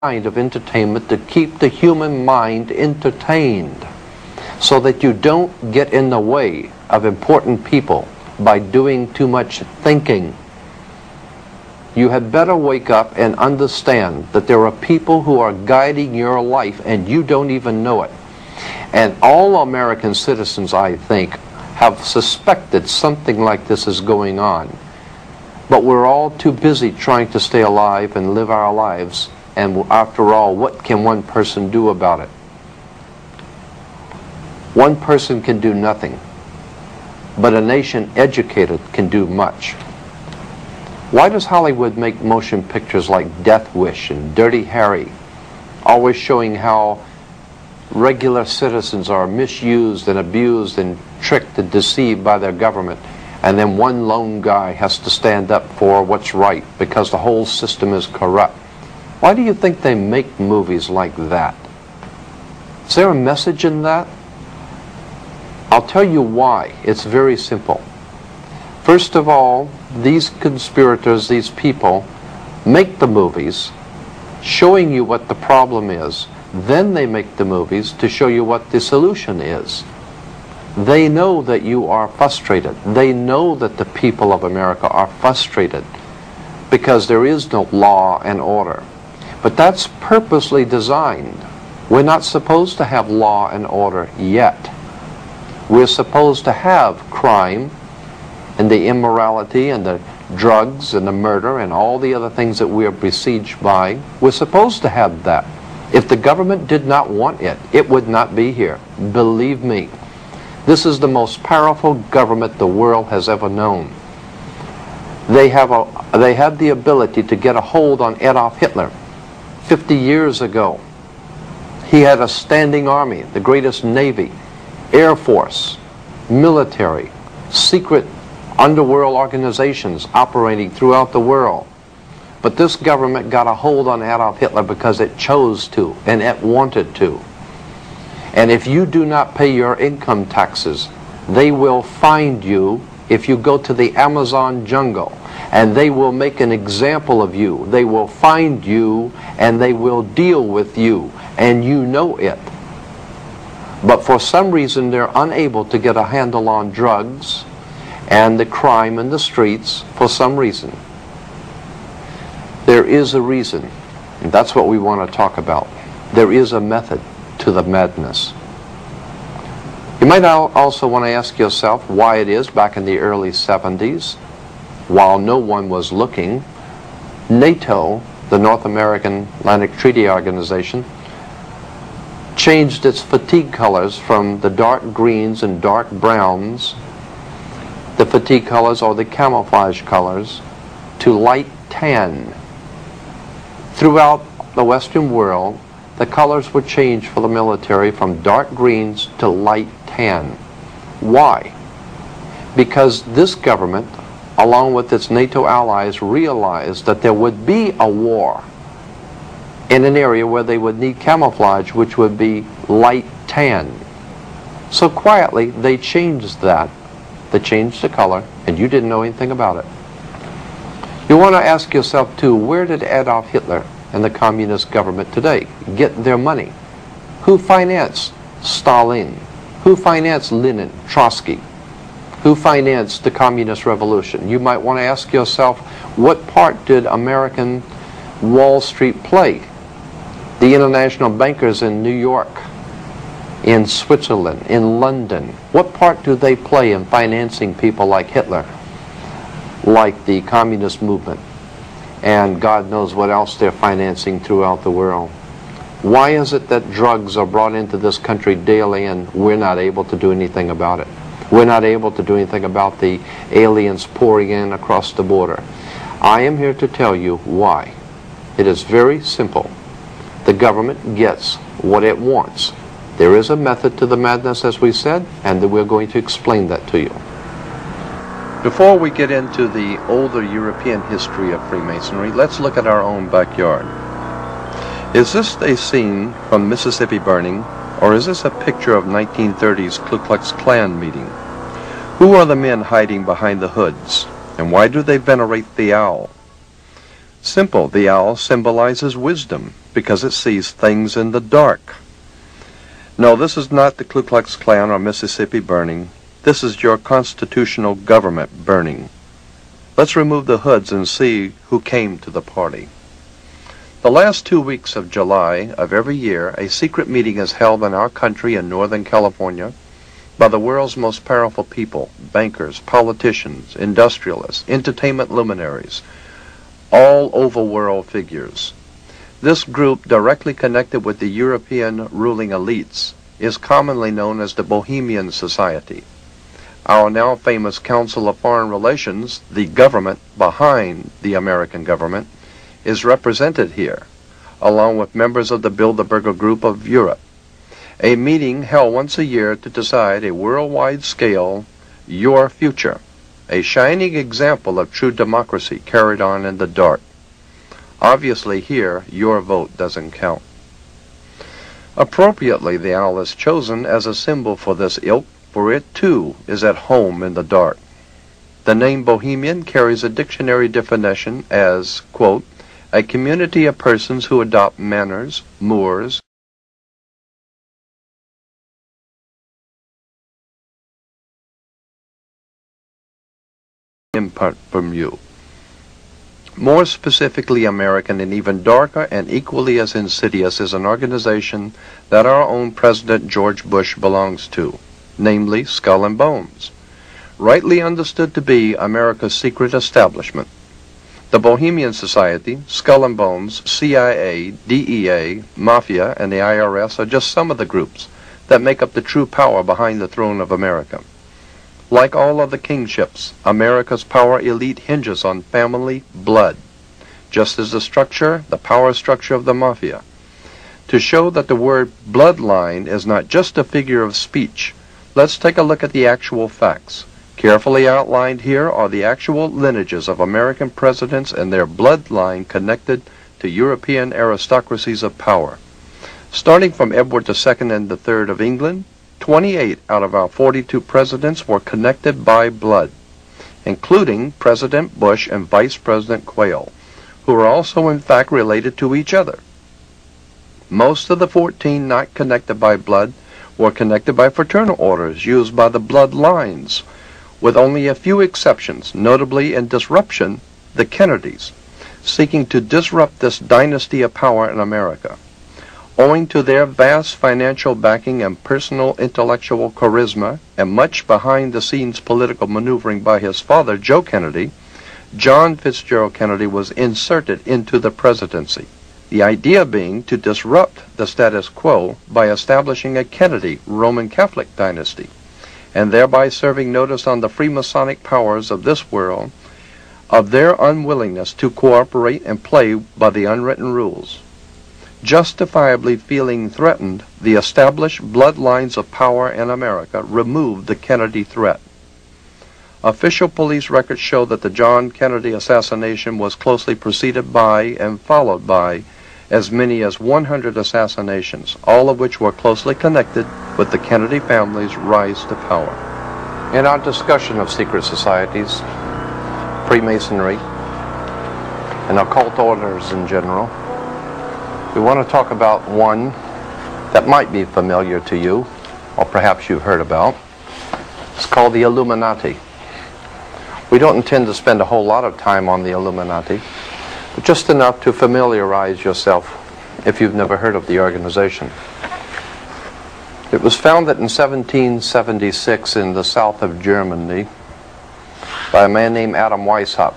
kind of entertainment to keep the human mind entertained so that you don't get in the way of important people by doing too much thinking. You had better wake up and understand that there are people who are guiding your life and you don't even know it. And all American citizens, I think, have suspected something like this is going on. But we're all too busy trying to stay alive and live our lives. And after all, what can one person do about it? One person can do nothing. But a nation educated can do much. Why does Hollywood make motion pictures like Death Wish and Dirty Harry, always showing how regular citizens are misused and abused and tricked and deceived by their government, and then one lone guy has to stand up for what's right because the whole system is corrupt? Why do you think they make movies like that? Is there a message in that? I'll tell you why. It's very simple. First of all, these conspirators, these people, make the movies showing you what the problem is. Then they make the movies to show you what the solution is. They know that you are frustrated. They know that the people of America are frustrated because there is no law and order. But that's purposely designed. We're not supposed to have law and order yet. We're supposed to have crime and the immorality and the drugs and the murder and all the other things that we are besieged by. We're supposed to have that. If the government did not want it, it would not be here. Believe me. This is the most powerful government the world has ever known. They had the ability to get a hold on Adolf Hitler 50 years ago. He had a standing army, the greatest navy, air force, military, secret underworld organizations operating throughout the world. But this government got a hold on Adolf Hitler because it chose to and it wanted to. And if you do not pay your income taxes, they will find you if you go to the Amazon jungle, and they will make an example of you. They will find you and they will deal with you, and you know it. But for some reason they're unable to get a handle on drugs and the crime in the streets for some reason. There is a reason, and that's what we want to talk about. There is a method to the madness. You might also want to ask yourself why it is back in the early 70s, while no one was looking, NATO, the North American Atlantic Treaty Organization, changed its fatigue colors from the dark greens and dark browns, the fatigue colors or the camouflage colors, to light tan. Throughout the Western world, the colors were changed for the military from dark greens to light tan. Why? Because this government, along with its NATO allies, realized that there would be a war in an area where they would need camouflage, which would be light tan. So quietly, they changed that. They changed the color, and you didn't know anything about it. You want to ask yourself, too, where did Adolf Hitler and the communist government today get their money? Who financed Stalin? Who financed Lenin, Trotsky? Who financed the communist revolution? You might want to ask yourself, what part did American Wall Street play? The international bankers in New York, in Switzerland, in London, what part do they play in financing people like Hitler, like the communist movement, and God knows what else they're financing throughout the world? Why is it that drugs are brought into this country daily and we're not able to do anything about it? We're not able to do anything about the aliens pouring in across the border. I am here to tell you why. It is very simple. The government gets what it wants. There is a method to the madness, as we said, and we're going to explain that to you. Before we get into the older European history of Freemasonry, let's look at our own backyard. Is this a scene from Mississippi Burning, or is this a picture of 1930s Ku Klux Klan meeting? Who are the men hiding behind the hoods, and why do they venerate the owl? Simple, the owl symbolizes wisdom, because it sees things in the dark. No, this is not the Ku Klux Klan or Mississippi burning. This is your constitutional government burning. Let's remove the hoods and see who came to the party. The last 2 weeks of July of every year, a secret meeting is held in our country in Northern California by the world's most powerful people, bankers, politicians, industrialists, entertainment luminaries, all overworld figures. This group, directly connected with the European ruling elites, is commonly known as the Bohemian Society. Our now famous Council of Foreign Relations, the government behind the American government, is represented here, along with members of the Bilderberger Group of Europe. A meeting held once a year to decide a worldwide scale, your future, a shining example of true democracy carried on in the dark. Obviously here, your vote doesn't count. Appropriately, the owl is chosen as a symbol for this ilk, for it too is at home in the dark. The name Bohemian carries a dictionary definition as, quote, a community of persons who adopt manners, mores, input from you. More specifically American and even darker and equally as insidious is an organization that our own President George Bush belongs to, namely Skull and Bones, rightly understood to be America's secret establishment. The Bohemian Society, Skull and Bones, CIA, DEA, Mafia, and the IRS are just some of the groups that make up the true power behind the throne of America. Like all other kingships, America's power elite hinges on family blood, just as the power structure of the Mafia. To show that the word bloodline is not just a figure of speech, let's take a look at the actual facts. Carefully outlined here are the actual lineages of American presidents and their bloodline connected to European aristocracies of power. Starting from Edward II and III of England, 28 out of our 42 presidents were connected by blood, including President Bush and Vice President Quayle, who are also in fact related to each other. Most of the 14 not connected by blood were connected by fraternal orders used by the bloodlines, with only a few exceptions, notably in disruption, the Kennedys, seeking to disrupt this dynasty of power in America. Owing to their vast financial backing and personal intellectual charisma and much behind-the-scenes political maneuvering by his father, Joe Kennedy, John Fitzgerald Kennedy was inserted into the presidency, the idea being to disrupt the status quo by establishing a Kennedy Roman Catholic dynasty, and thereby serving notice on the Freemasonic powers of this world of their unwillingness to cooperate and play by the unwritten rules. Justifiably feeling threatened, the established bloodlines of power in America removed the Kennedy threat. Official police records show that the John Kennedy assassination was closely preceded by and followed by as many as 100 assassinations, all of which were closely connected with the Kennedy family's rise to power. In our discussion of secret societies, Freemasonry, and occult orders in general, we want to talk about one that might be familiar to you, or perhaps you've heard about. It's called the Illuminati. We don't intend to spend a whole lot of time on the Illuminati, but just enough to familiarize yourself if you've never heard of the organization. It was founded in 1776 in the south of Germany by a man named Adam Weishaupt.